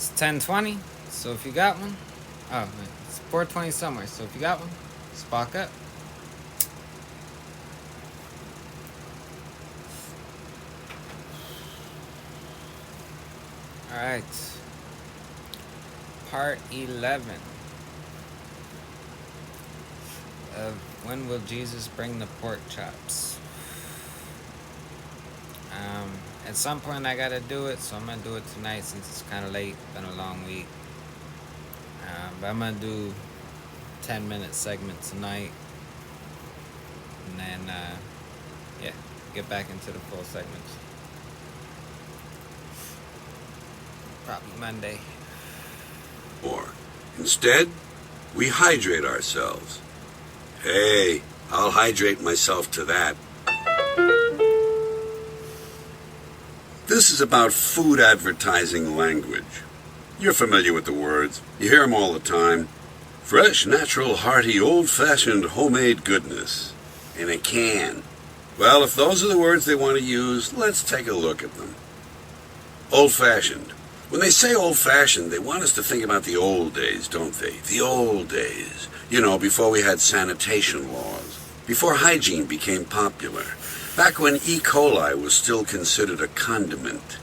It's 10:20, so if you got one, oh, wait, it's 4:20 somewhere. So if you got one, spark up. All right, part 11 of when will Jesus bring the pork chops? At some point I gotta do it, so I'm gonna do it tonight since it's kind of late. Been a long week, but I'm gonna do 10-minute segment tonight, and then yeah, get back into the full segments. Probably Monday. Or instead, we hydrate ourselves. Hey, I'll hydrate myself to that. This is about food advertising language. You're familiar with the words. You hear them all the time. Fresh, natural, hearty, old-fashioned, homemade goodness. In a can. Well, if those are the words they want to use, let's take a look at them. Old-fashioned. When they say old-fashioned, they want us to think about the old days, don't they? The old days. You know, before we had sanitation laws. Before hygiene became popular. Back when E. coli was still considered a condiment.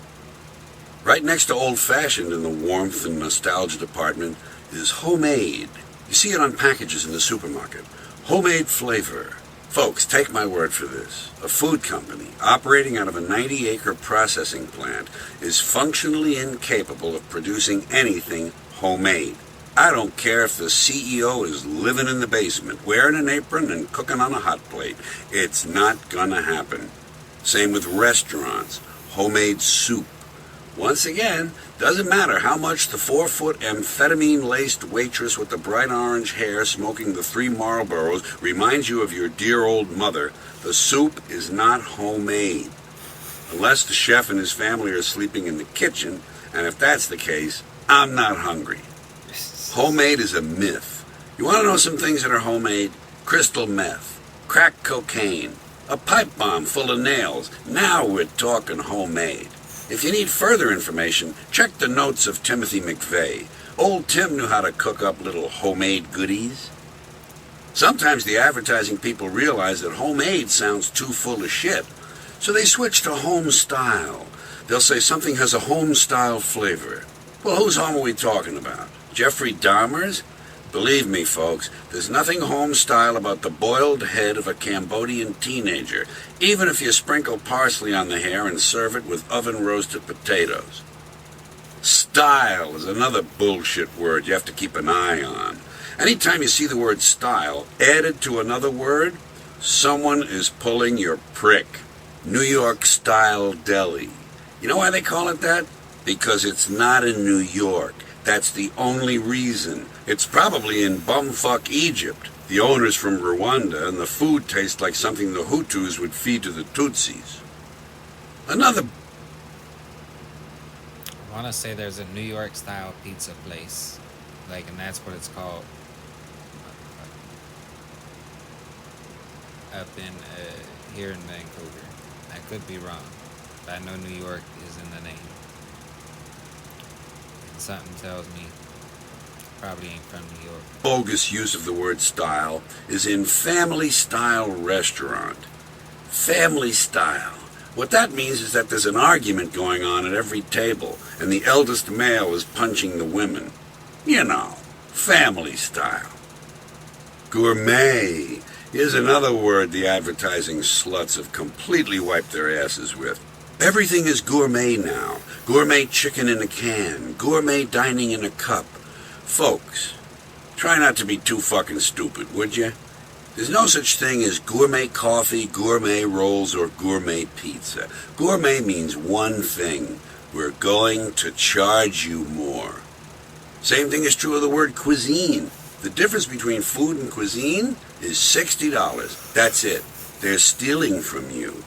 Right next to old-fashioned in the warmth and nostalgia department is homemade. You see it on packages in the supermarket. Homemade flavor. Folks, take my word for this. A food company operating out of a 90-acre processing plant is functionally incapable of producing anything homemade. I don't care if the CEO is living in the basement, wearing an apron and cooking on a hot plate. It's not gonna happen. Same with restaurants. Homemade soup. Once again, doesn't matter how much the 4-foot amphetamine-laced waitress with the bright orange hair smoking the 3 Marlboros reminds you of your dear old mother, the soup is not homemade. Unless the chef and his family are sleeping in the kitchen, and if that's the case, I'm not hungry. Homemade is a myth. You want to know some things that are homemade? Crystal meth, crack cocaine, a pipe bomb full of nails. Now we're talking homemade. If you need further information, check the notes of Timothy McVeigh. Old Tim knew how to cook up little homemade goodies. Sometimes the advertising people realize that homemade sounds too full of shit, so they switch to home style. They'll say something has a home style flavor. Well, whose home are we talking about? Jeffrey Dahmer's? Believe me, folks, there's nothing home style about the boiled head of a Cambodian teenager, even if you sprinkle parsley on the hair and serve it with oven-roasted potatoes. Style is another bullshit word you have to keep an eye on. Anytime you see the word style added to another word, someone is pulling your prick. New York style deli. You know why they call it that? Because it's not in New York. That's the only reason. It's probably in bumfuck Egypt. The owner's from Rwanda, and the food tastes like something the Hutus would feed to the Tutsis. Another... I want to say there's a New York style pizza place, and that's what it's called. Up in here in Vancouver. I could be wrong, but I know New York is in the name. And something tells me probably ain't from New York. Bogus use of the word style is in family style restaurant. Family style. What that means is that there's an argument going on at every table, and the eldest male is punching the women. You know, family style. Gourmet. Here's another word the advertising sluts have completely wiped their asses with. Everything is gourmet now. Gourmet chicken in a can. Gourmet dining in a cup. Folks, try not to be too fucking stupid, would you? There's no such thing as gourmet coffee, gourmet rolls, or gourmet pizza. Gourmet means one thing. We're going to charge you more. Same thing is true of the word cuisine. The difference between food and cuisine is $60. That's it. They're stealing from you.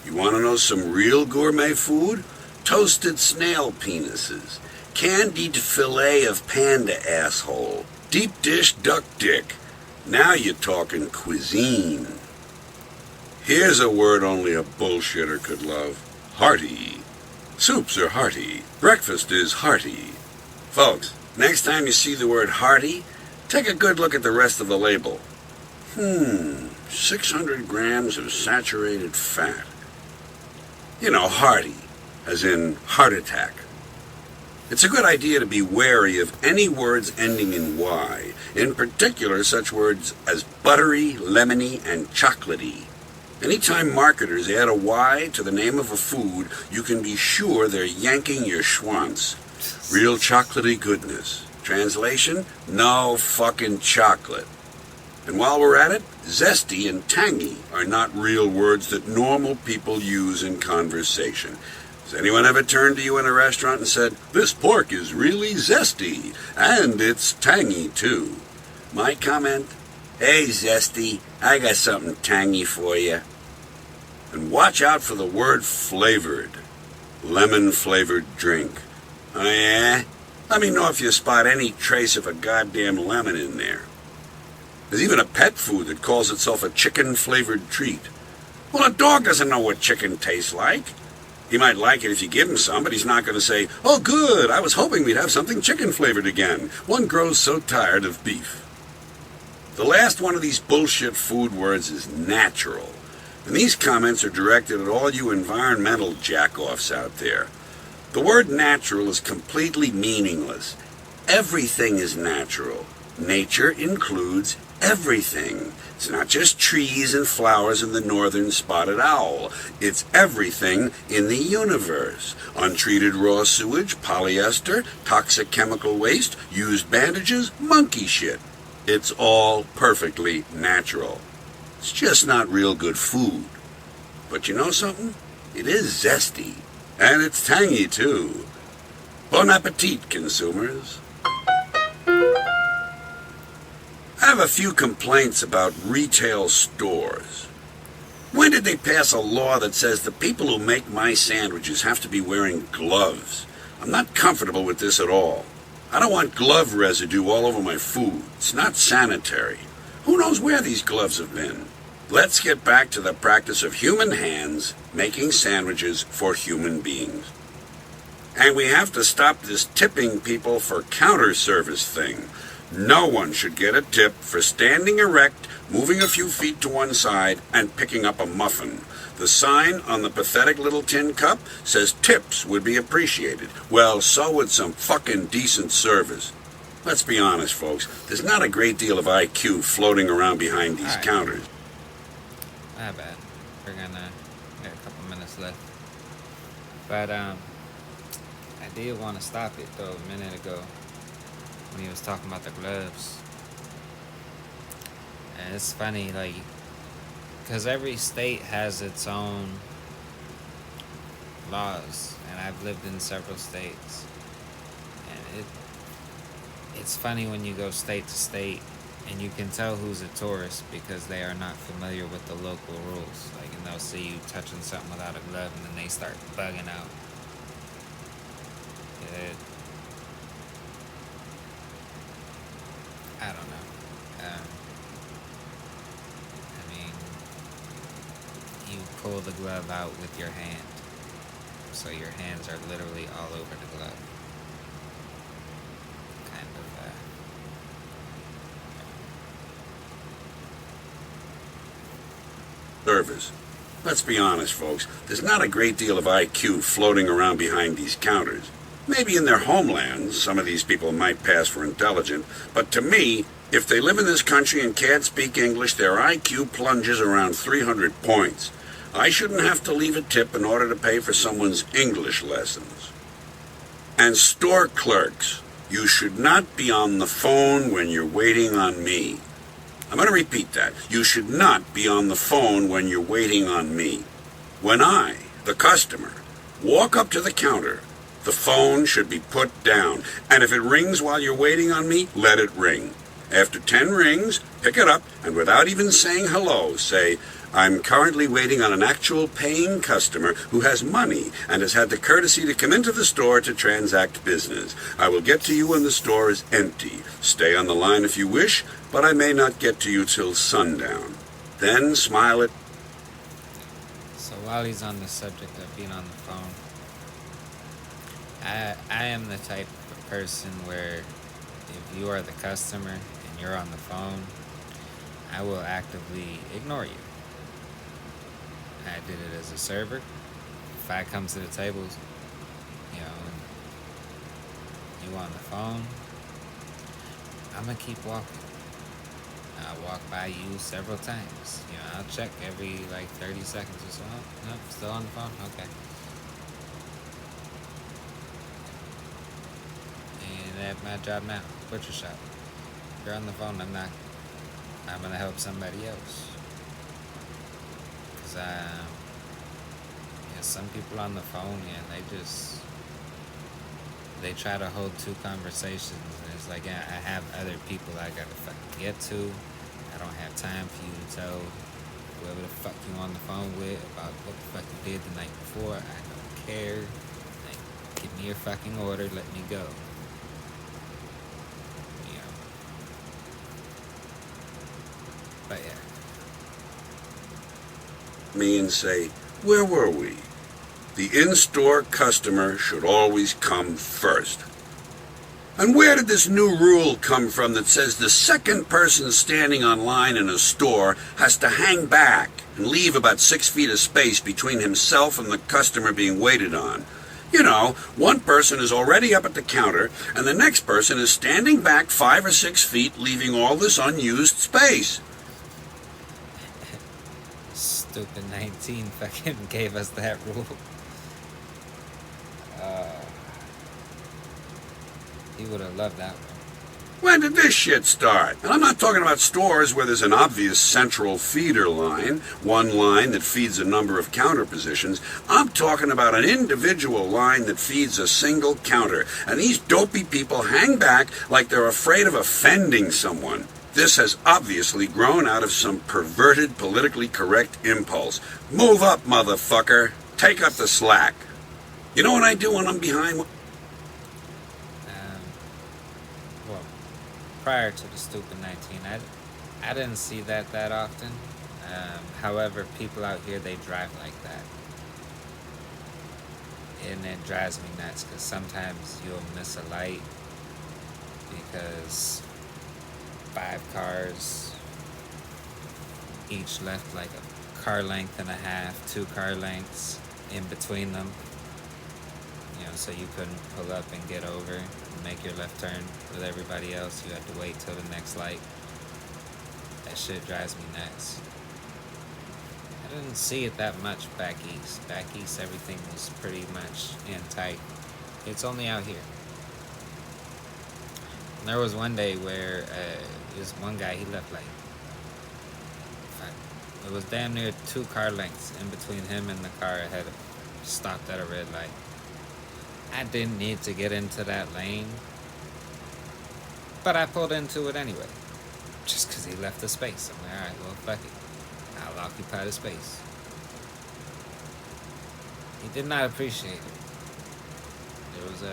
You want to know some real gourmet food? Toasted snail penises. Candied fillet of panda asshole. Deep dish duck dick. Now you're talking cuisine. Here's a word only a bullshitter could love. Hearty. Soups are hearty. Breakfast is hearty. Folks, next time you see the word hearty, take a good look at the rest of the label. 600 grams of saturated fat. You know, hearty, as in heart attack. It's a good idea to be wary of any words ending in Y, in particular such words as buttery, lemony, and chocolatey. Anytime marketers add a Y to the name of a food, you can be sure they're yanking your schwanz. Real chocolatey goodness. Translation? No fucking chocolate. And while we're at it, zesty and tangy are not real words that normal people use in conversation. Has anyone ever turned to you in a restaurant and said, "This pork is really zesty, and it's tangy too"? My comment, "Hey zesty, I got something tangy for you." And watch out for the word flavored. Lemon-flavored drink. Oh yeah? Let me know if you spot any trace of a goddamn lemon in there. There's even a pet food that calls itself a chicken-flavored treat. Well, a dog doesn't know what chicken tastes like. He might like it if you give him some, but he's not going to say, "Oh, good, I was hoping we'd have something chicken-flavored again. One grows so tired of beef." The last one of these bullshit food words is natural. And these comments are directed at all you environmental jack-offs out there. The word natural is completely meaningless. Everything is natural. Nature includes everything. It's not just trees and flowers and the northern spotted owl. It's everything in the universe. Untreated raw sewage, polyester, toxic chemical waste, used bandages, monkey shit. It's all perfectly natural. It's just not real good food. But you know something? It is zesty. And it's tangy too. Bon appetit, consumers. I have a few complaints about retail stores. When did they pass a law that says the people who make my sandwiches have to be wearing gloves? I'm not comfortable with this at all. I don't want glove residue all over my food. It's not sanitary. Who knows where these gloves have been? Let's get back to the practice of human hands making sandwiches for human beings. And we have to stop this tipping people for counter service thing. No one should get a tip for standing erect, moving a few feet to one side, and picking up a muffin. The sign on the pathetic little tin cup says tips would be appreciated. Well, so would some fucking decent service. Let's be honest, folks. There's not a great deal of IQ floating around behind these counters. Not bad. We're gonna get a couple minutes left. But I did want to stop it though a minute ago when he was talking about the gloves. And it's funny, like, because every state has its own laws, and I've lived in several states, and it's funny when you go state to state and you can tell who's a tourist because they are not familiar with the local rules. Like, and they'll see you touching something without a glove, and then they start bugging out. I don't know. I mean, you pull the glove out with your hand, so your hands are literally all over the glove. Kind of. Service. Let's be honest, folks. There's not a great deal of IQ floating around behind these counters. Maybe in their homelands, some of these people might pass for intelligent, but to me, if they live in this country and can't speak English, their IQ plunges around 300 points. I shouldn't have to leave a tip in order to pay for someone's English lessons. And store clerks, you should not be on the phone when you're waiting on me. I'm going to repeat that. You should not be on the phone when you're waiting on me. When I, the customer, walk up to the counter, the phone should be put down. And if it rings while you're waiting on me, let it ring. After 10 rings, pick it up, and without even saying hello, say, "I'm currently waiting on an actual paying customer who has money and has had the courtesy to come into the store to transact business. I will get to you when the store is empty. Stay on the line if you wish, but I may not get to you till sundown." Then smile at... So while he's on the subject of being on the phone, I am the type of person where if you are the customer and you're on the phone, I will actively ignore you. I did it as a server. If I come to the tables, and you on the phone, I'm gonna keep walking. I'll walk by you several times. I'll check every like 30 seconds or so. Oh, nope, still on the phone? Okay. And that's my job now. Butcher shop. If you're on the phone, I'm gonna help somebody else. Cause some people on the phone, they try to hold two conversations, and it's like, I have other people I gotta fucking get to. I don't have time for you to tell whoever the fuck you on the phone with about what the fuck you did the night before. I don't care. Like, give me your fucking order, let me go. But yeah. Me and say, where were we? The in-store customer should always come first. And where did this new rule come from that says the second person standing on line in a store has to hang back and leave about 6 feet of space between himself and the customer being waited on? One person is already up at the counter, and the next person is standing back 5 or 6 feet, leaving all this unused space. Stupid 19 fucking gave us that rule. He would have loved that one. When did this shit start? And I'm not talking about stores where there's an obvious central feeder line, one line that feeds a number of counter positions. I'm talking about an individual line that feeds a single counter. And these dopey people hang back like they're afraid of offending someone. This has obviously grown out of some perverted, politically correct impulse. Move up, motherfucker. Take up the slack. You know what I do when I'm behind? Prior to the stupid 19, I didn't see that often. However, people out here, they drive like that. And it drives me nuts because sometimes you'll miss a light because 5 cars each left like a car length and a half, 2 car lengths in between them. So you couldn't pull up and get over and make your left turn with everybody else. You had to wait till the next light. That shit drives me nuts. I didn't see it that much back east. Back east, everything was pretty much in tight. It's only out here. And there was one day where this one guy, he left it was damn near 2 car lengths in between him and the car ahead of him. Stopped at a red light. I didn't need to get into that lane, but I pulled into it anyway, just because he left the space. I'm like, alright, well, fuck it. I'll occupy the space. He did not appreciate it. He was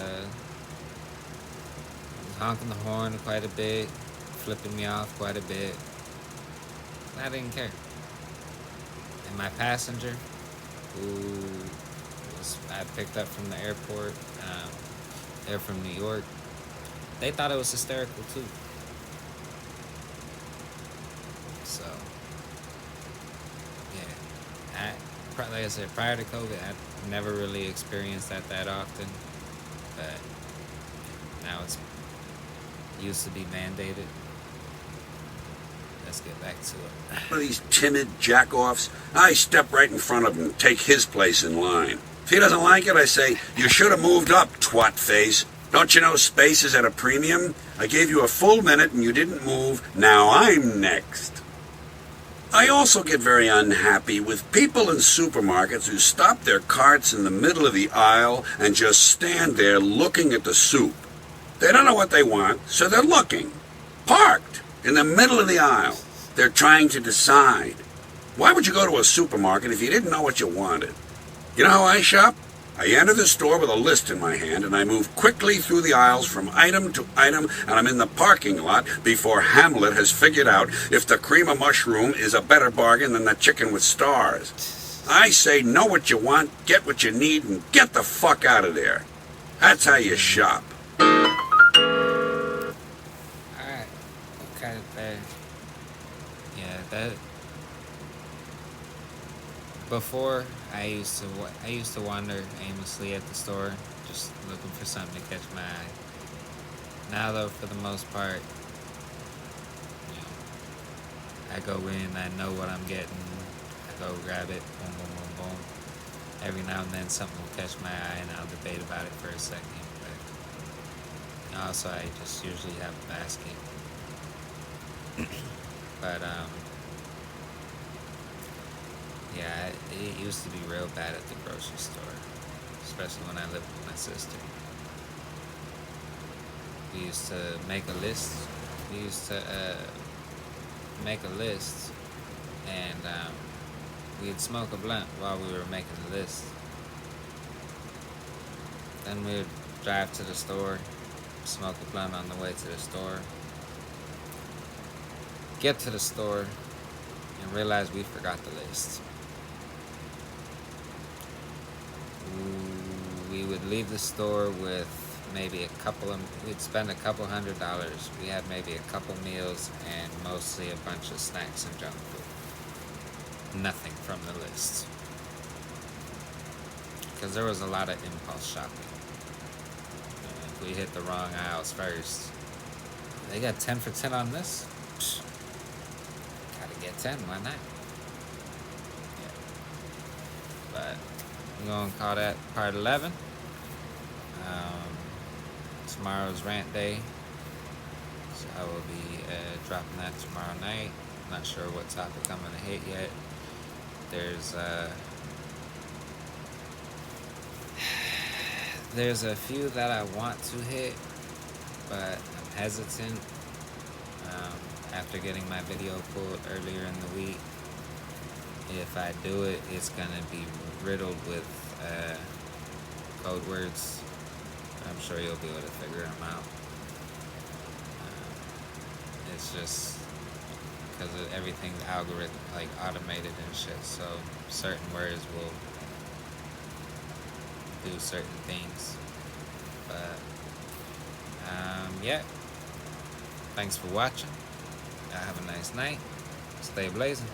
honking the horn quite a bit, flipping me off quite a bit. I didn't care. And my passenger, who I picked up from the airport, they're from New York, they thought it was hysterical too. So, yeah, like I said, prior to COVID, I never really experienced that often, but now it's used to be mandated. Let's get back to it. One of these timid jack-offs, I step right in front of him and take his place in line. If he doesn't like it, I say, you should have moved up, twat face. Don't you know space is at a premium? I gave you a full minute and you didn't move. Now I'm next. I also get very unhappy with people in supermarkets who stop their carts in the middle of the aisle and just stand there looking at the soup. They don't know what they want, so they're looking. Parked in the middle of the aisle. They're trying to decide. Why would you go to a supermarket if you didn't know what you wanted? You know how I shop? I enter the store with a list in my hand, and I move quickly through the aisles from item to item, and I'm in the parking lot before Hamlet has figured out if the cream of mushroom is a better bargain than the chicken with stars. I say know what you want, get what you need, and get the fuck out of there. That's how you shop. that before I used to wander aimlessly at the store, just looking for something to catch my eye. Now though, for the most part, you know, I go in, I know what I'm getting, I go grab it, boom, boom, boom, boom. Every now and then something will catch my eye and I'll debate about it for a second. But also, I just usually have a basket. But yeah, it used to be real bad at the grocery store, especially when I lived with my sister. We used to make a list. We used to make a list, and we'd smoke a blunt while we were making the list. Then we'd drive to the store, smoke a blunt on the way to the store, get to the store, and realize we forgot the list. We would leave the store with maybe we'd spend a couple $100. We had maybe a couple meals and mostly a bunch of snacks and junk food. Nothing from the list. Because there was a lot of impulse shopping. If we hit the wrong aisles first, they got 10 for 10 on this? Psh, gotta get 10, why not? Yeah. But I'm gonna call that part 11. Tomorrow's rant day, so I will be dropping that tomorrow night. Not sure what topic I'm gonna hit yet. There's a few that I want to hit, but I'm hesitant. After getting my video pulled earlier in the week, if I do it, it's gonna be riddled with code words. I'm sure you'll be able to figure them out. It's just because of everything's algorithm, like automated and shit. So certain words will do certain things. But yeah. Thanks for watching. Have a nice night. Stay blazing.